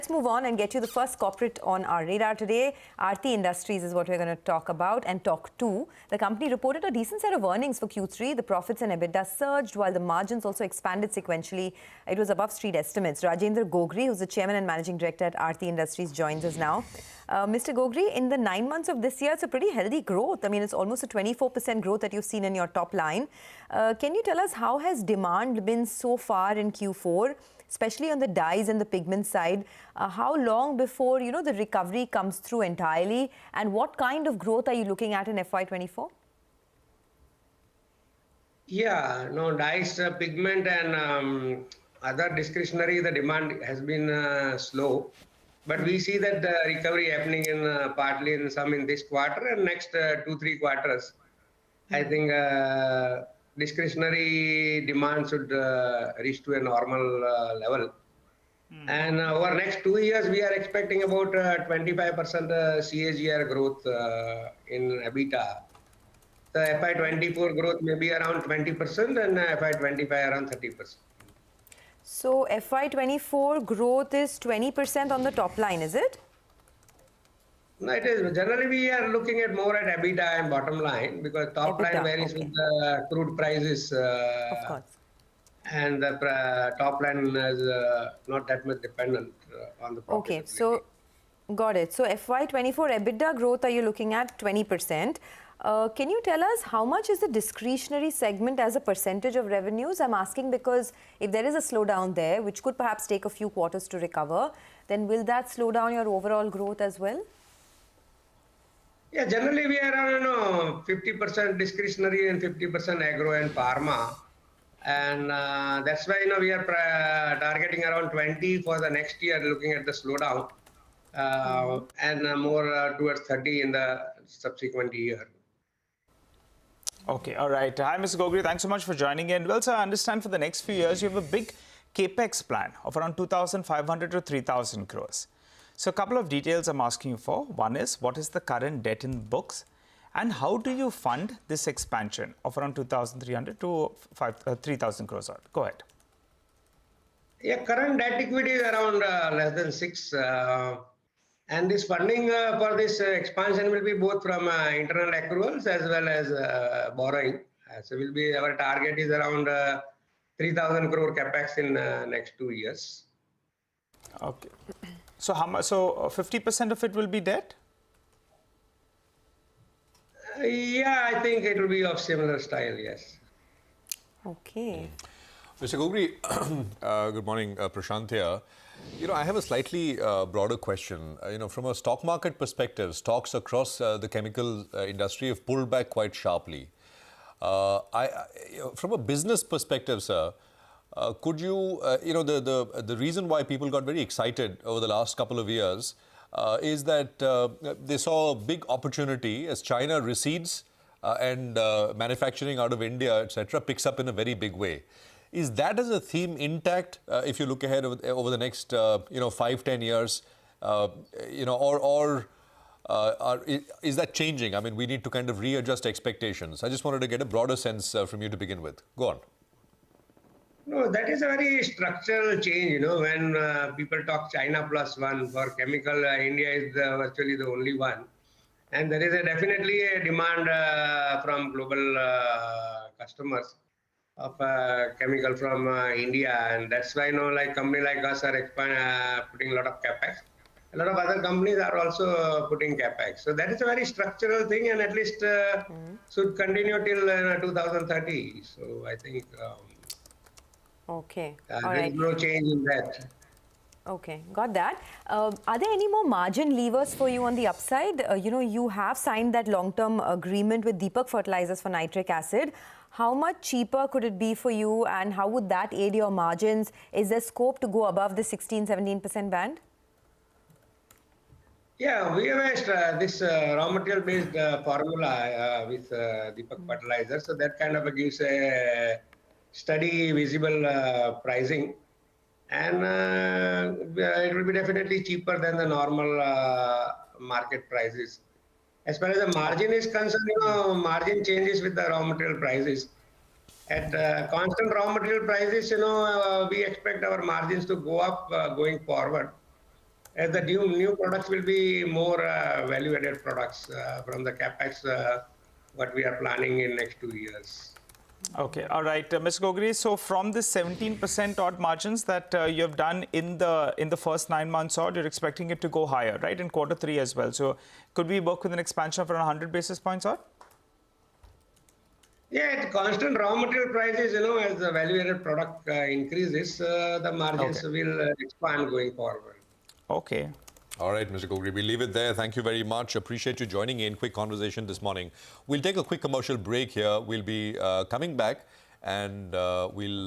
Let's move on and get you the first corporate on our radar today. Aarti Industries is what we're going to talk about and talk to. The company reported a decent set of earnings for Q3. The profits and EBITDA surged while the margins also expanded sequentially. It was above street estimates. Rajendra Gogri, who's the chairman and managing director at Aarti Industries, joins us now. Mr. Gogri, in the 9 months of this year, it's a pretty healthy growth. I mean, it's almost a 24% growth that you've seen in your top line. Can you tell us how has demand been so far in Q4? Especially on the dyes and the pigment side, how long before, the recovery comes through entirely? And what kind of growth are you looking at in FY24? Yeah, no, dyes, pigment and other discretionary, the demand has been slow. But we see that the recovery happening in partly in some in this quarter and next 2-3 quarters. I think discretionary demand should reach to a normal level. And over next 2 years, we are expecting about 25% CAGR growth in EBITDA. The FY24 growth may be around 20% and FY25 around 30%. So FY24 growth is 20% on the top line, is it? No, it is. Generally, we are looking at more at EBITDA and bottom line because top EBITDA, line varies with the crude prices. Of course. And the top line is not that much dependent on the profitability. Okay, so got it. So FY24 EBITDA growth, are you looking at 20%? Can you tell us how much is the discretionary segment as a percentage of revenues? I'm asking because if there is a slowdown there, which could perhaps take a few quarters to recover, then will that slow down your overall growth as well? Yeah, generally we are around 50% discretionary and 50% agro and pharma. And that's why we are targeting around 20 for the next year, looking at the slowdown, and more towards 30 in the subsequent year. Okay, all right. Hi, Mr. Gogri. Thanks so much for joining in. Well, sir, I understand for the next few years, you have a big Capex plan of around 2,500 to 3,000 crores. So a couple of details I'm asking you for. One is, what is the current debt in books? And how do you fund this expansion of around 2,300 to 3,000 crores? Go ahead. Yeah, current debt equity is around less than 6. And this funding for this expansion will be both from internal accruals as well as borrowing. So our target is around 3,000 crore capex in next 2 years. Okay. So how much? So 50% of it will be debt? Yeah, I think it will be of similar style, yes. Okay. Mr. Gogri, good morning, Prashant here. I have a slightly broader question. From a stock market perspective, stocks across the chemical industry have pulled back quite sharply. From a business perspective, sir, could you, the reason why people got very excited over the last couple of years is that they saw a big opportunity as China recedes and manufacturing out of India, etc., picks up in a very big way. Is that as a theme intact if you look ahead over the next 5-10 years, is that changing? I mean, we need to kind of readjust expectations. I just wanted to get a broader sense from you to begin with. Go on. No, that is a very structural change. When people talk China plus one for chemical, India is virtually the only one. And there is definitely a demand from global customers of chemical from India. And that's why, like company like us are putting a lot of capex. A lot of other companies are also putting capex. So that is a very structural thing and at least should continue till 2030. So I think... Okay. there is no change in that. Okay, got that. Are there any more margin levers for you on the upside? You have signed that long-term agreement with Deepak Fertilizers for nitric acid. How much cheaper could it be for you and how would that aid your margins? Is there scope to go above the 16-17% band? Yeah, we have this raw material based formula with Deepak Fertilizers. So that kind of gives a steady, visible pricing. And it will be definitely cheaper than the normal market prices. As far as the margin is concerned, margin changes with the raw material prices. At constant raw material prices, we expect our margins to go up going forward. as the new products will be more value-added products from the Capex what we are planning in next 2 years. Okay, all right, Ms. Gogri. So from the 17% odd margins that you have done in the first 9 months odd, you're expecting it to go higher, right, in Q3 as well. So could we work with an expansion of around 100 basis points odd? Yeah, it's constant raw material prices, as the value-added product increases, the margins will expand going forward. Okay. All right, Mr. Gogri, we'll leave it there. Thank you very much. Appreciate you joining in. Quick conversation this morning. We'll take a quick commercial break here. We'll be coming back and we'll